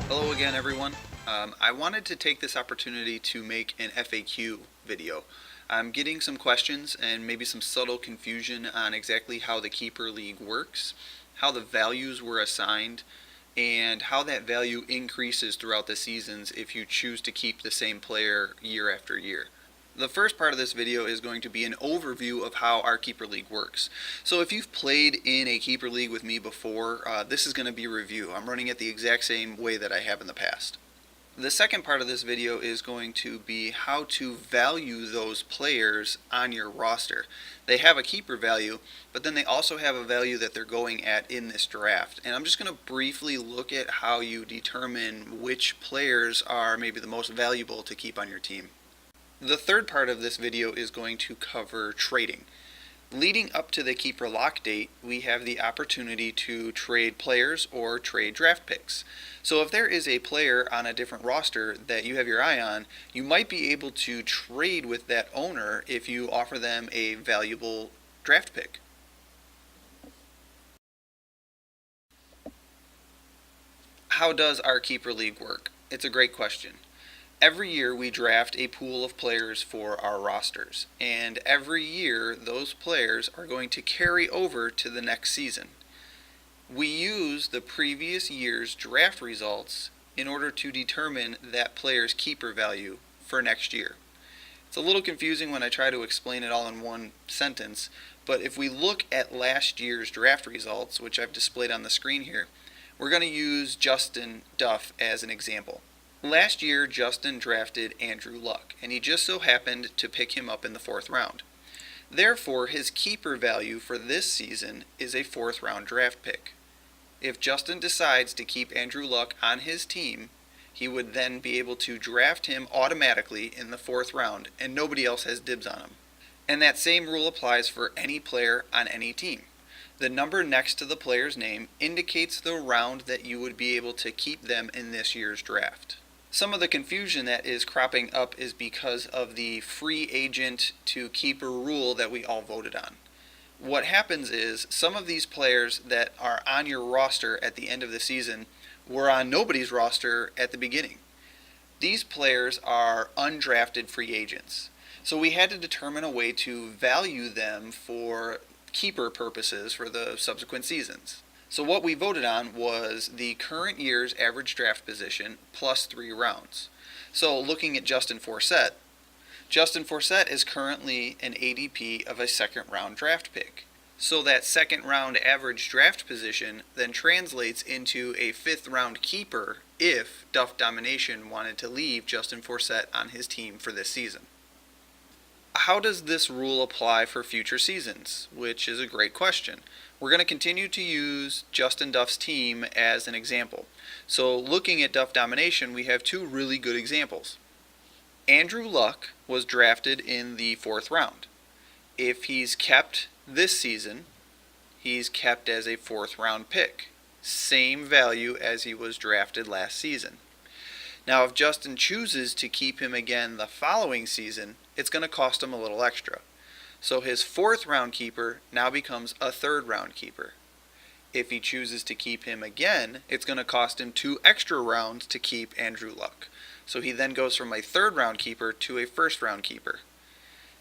Hello again, everyone. I wanted to take this opportunity to make an FAQ video. I'm getting some questions and maybe some subtle confusion on exactly how the Keeper League works, how the values were assigned, and how that value increases throughout the seasons if you choose to keep the same player year after year. The first part of this video is going to be an overview of how our Keeper League works. So if you've played in a Keeper League with me before, this is going to be a review. I'm running it the exact same way that I have in the past. The second part of this video is going to be how to value those players on your roster. They have a keeper value, but then they also have a value that they're going at in this draft. And I'm just going to briefly look at how you determine which players are maybe the most valuable to keep on your team. The third part of this video is going to cover trading. Leading up to the keeper lock date, we have the opportunity to trade players or trade draft picks. So if there is a player on a different roster that you have your eye on, you might be able to trade with that owner if you offer them a valuable draft pick. How does our Keeper League work? It's a great question. Every year we draft a pool of players for our rosters, and every year those players are going to carry over to the next season. We use the previous year's draft results in order to determine that player's keeper value for next year. It's a little confusing when I try to explain it all in one sentence, but if we look at last year's draft results, which I've displayed on the screen here, we're going to use Justin Duff as an example. Last year, Justin drafted Andrew Luck, and he just so happened to pick him up in the 4th round. Therefore, his keeper value for this season is a 4th round draft pick. If Justin decides to keep Andrew Luck on his team, he would then be able to draft him automatically in the 4th round, and nobody else has dibs on him. And that same rule applies for any player on any team. The number next to the player's name indicates the round that you would be able to keep them in this year's draft. Some of the confusion that is cropping up is because of the free agent to keeper rule that we all voted on. What happens is some of these players that are on your roster at the end of the season were on nobody's roster at the beginning. These players are undrafted free agents. So we had to determine a way to value them for keeper purposes for the subsequent seasons. So what we voted on was the current year's average draft position plus 3 rounds. So looking at Justin Forsett is currently an ADP of a 2nd round draft pick. So that 2nd round average draft position then translates into a 5th round keeper if Duff Domination wanted to leave Justin Forsett on his team for this season. How does this rule apply for future seasons? Which is a great question. We're going to continue to use Justin Duff's team as an example. So looking at Duff Domination, we have 2 really good examples. Andrew Luck was drafted in the 4th round. If he's kept this season, he's kept as a 4th round pick. Same value as he was drafted last season. Now if Justin chooses to keep him again the following season, it's going to cost him a little extra. So his 4th round keeper now becomes a 3rd round keeper. If he chooses to keep him again, it's going to cost him 2 extra rounds to keep Andrew Luck. So he then goes from a 3rd round keeper to a 1st round keeper.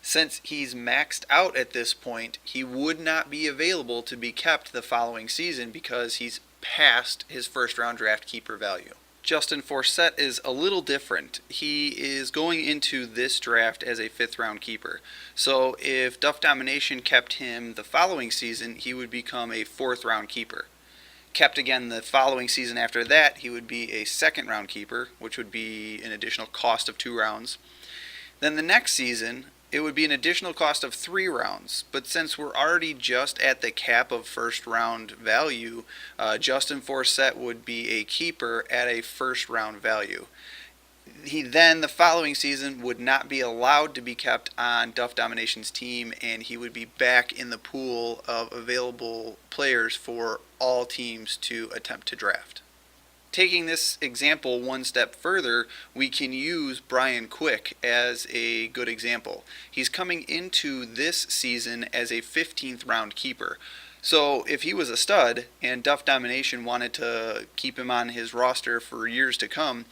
Since he's maxed out at this point, he would not be available to be kept the following season because he's past his 1st round draft keeper value. Justin Forsett is a little different. He is going into this draft as a 5th round keeper. So if Duff Domination kept him the following season, he would become a 4th round keeper. Kept again the following season after that, he would be a 2nd round keeper, which would be an additional cost of 2 rounds. Then the next season, it would be an additional cost of 3 rounds. But since we're already just at the cap of 1st round value, Justin Forsett would be a keeper at a 1st round value. He then, the following season, would not be allowed to be kept on Duff Domination's team, and he would be back in the pool of available players for all teams to attempt to draft. Taking this example one step further, we can use Brian Quick as a good example. He's coming into this season as a 15th round keeper. So if he was a stud and Duff Domination wanted to keep him on his roster for years to come,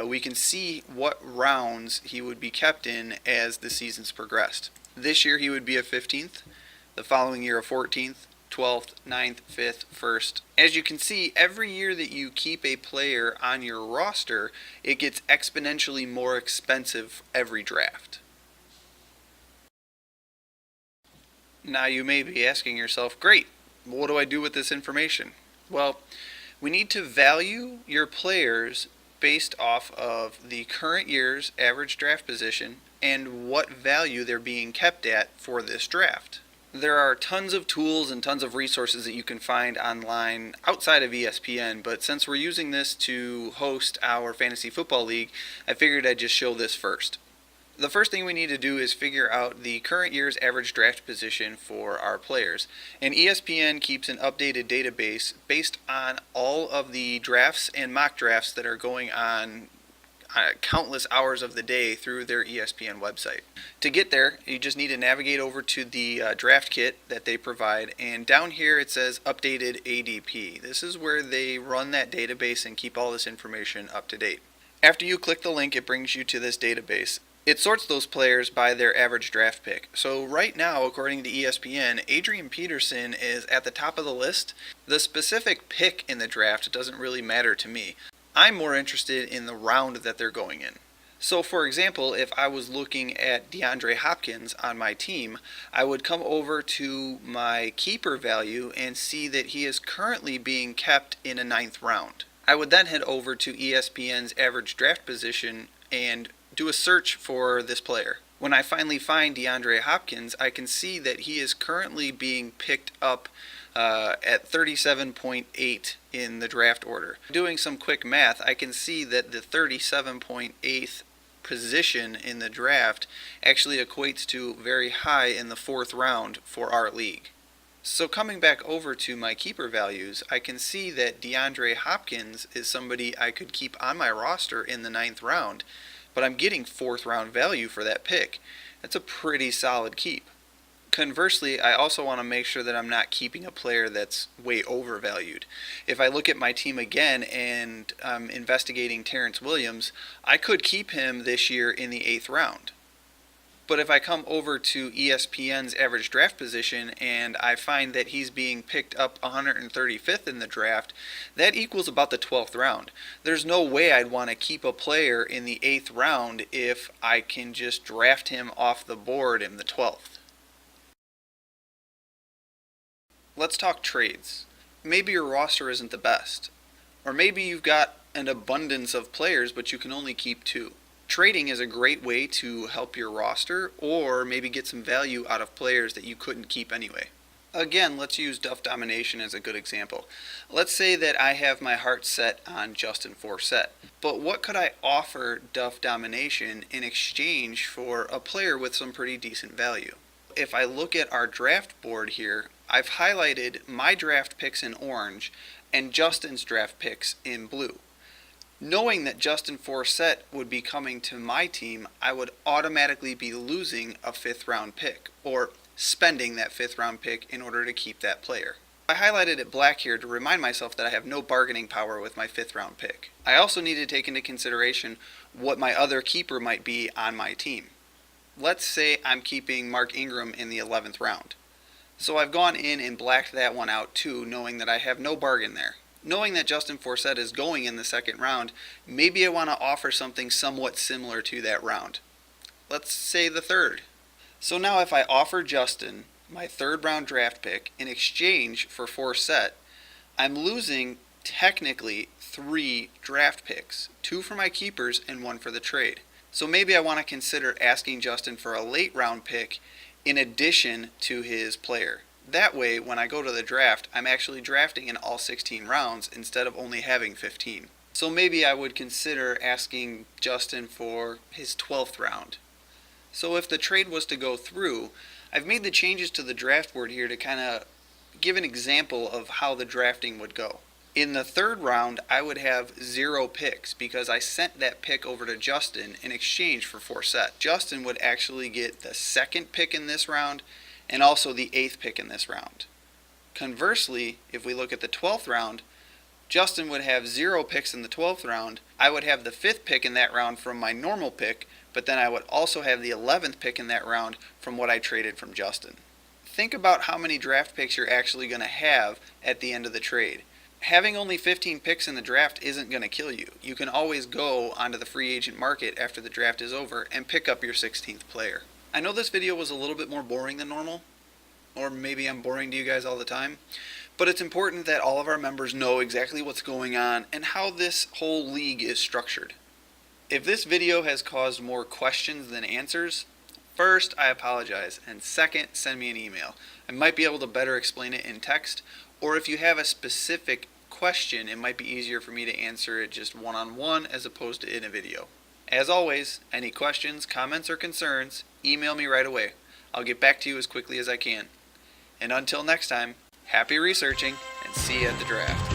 we can see what rounds he would be kept in as the seasons progressed. This year he would be a 15th, the following year a 14th, 12th, 9th, 5th, 1st. As you can see, every year that you keep a player on your roster, it gets exponentially more expensive every draft. Now you may be asking yourself, great, what do I do with this information? Well, we need to value your players based off of the current year's average draft position and what value they're being kept at for this draft. There are tons of tools and tons of resources that you can find online outside of ESPN, but since we're using this to host our fantasy football league, I figured I'd just show this first. The first thing we need to do is figure out the current year's average draft position for our players. And ESPN keeps an updated database based on all of the drafts and mock drafts that are going on countless hours of the day through their ESPN website. To get there, you just need to navigate over to the draft kit that they provide, and down here it says updated ADP. This is where they run that database and keep all this information up to date. After you click the link, it brings you to this database. It sorts those players by their average draft pick. So right now, according to ESPN, Adrian Peterson is at the top of the list. The specific pick in the draft doesn't really matter to me. I'm more interested in the round that they're going in. So for example, if I was looking at DeAndre Hopkins on my team, I would come over to my keeper value and see that he is currently being kept in a 9th round. I would then head over to ESPN's average draft position and do a search for this player. When I finally find DeAndre Hopkins, I can see that he is currently being picked up at 37.8 in the draft order. Doing some quick math, I can see that the 37.8th position in the draft actually equates to very high in the 4th round for our league. So coming back over to my keeper values, I can see that DeAndre Hopkins is somebody I could keep on my roster in the 9th round, but I'm getting 4th round value for that pick. That's a pretty solid keep. Conversely, I also want to make sure that I'm not keeping a player that's way overvalued. If I look at my team again and I'm investigating Terrence Williams, I could keep him this year in the 8th round. But if I come over to ESPN's average draft position and I find that he's being picked up 135th in the draft, that equals about the 12th round. There's no way I'd want to keep a player in the 8th round if I can just draft him off the board in the 12th. Let's talk trades. Maybe your roster isn't the best. Or maybe you've got an abundance of players but you can only keep 2. Trading is a great way to help your roster or maybe get some value out of players that you couldn't keep anyway. Again, let's use Duff Domination as a good example. Let's say that I have my heart set on Justin Forsett, but what could I offer Duff Domination in exchange for a player with some pretty decent value? If I look at our draft board here, I've highlighted my draft picks in orange and Justin's draft picks in blue. Knowing that Justin Forsett would be coming to my team, I would automatically be losing a 5th round pick, or spending that 5th round pick in order to keep that player. I highlighted it black here to remind myself that I have no bargaining power with my 5th round pick. I also need to take into consideration what my other keeper might be on my team. Let's say I'm keeping Mark Ingram in the 11th round. So I've gone in and blacked that one out too, knowing that I have no bargain there. Knowing that Justin Forsett is going in the 2nd round, maybe I want to offer something somewhat similar to that round. Let's say the 3rd. So now if I offer Justin my 3rd round draft pick in exchange for Forsett, I'm losing technically 3 draft picks, 2 for my keepers and 1 for the trade. So maybe I want to consider asking Justin for a late round pick in addition to his player. That way, when I go to the draft, I'm actually drafting in all 16 rounds instead of only having 15. So maybe I would consider asking Justin for his 12th round. So if the trade was to go through, I've made the changes to the draft board here to kind of give an example of how the drafting would go. In the 3rd round, I would have 0 picks because I sent that pick over to Justin in exchange for Forsett. Justin would actually get the 2nd pick in this round and also the 8th pick in this round. Conversely, if we look at the 12th round, Justin would have 0 picks in the 12th round. I would have the 5th pick in that round from my normal pick, but then I would also have the 11th pick in that round from what I traded from Justin. Think about how many draft picks you're actually going to have at the end of the trade. Having only 15 picks in the draft isn't going to kill you. You can always go onto the free agent market after the draft is over and pick up your 16th player. I know this video was a little bit more boring than normal, or maybe I'm boring to you guys all the time, but it's important that all of our members know exactly what's going on and how this whole league is structured. If this video has caused more questions than answers, first, I apologize, and second, send me an email. I might be able to better explain it in text, or if you have a specific question, it might be easier for me to answer it just one-on-one as opposed to in a video. As always, any questions, comments, or concerns, email me right away. I'll get back to you as quickly as I can. And until next time, happy researching, and see you at the draft.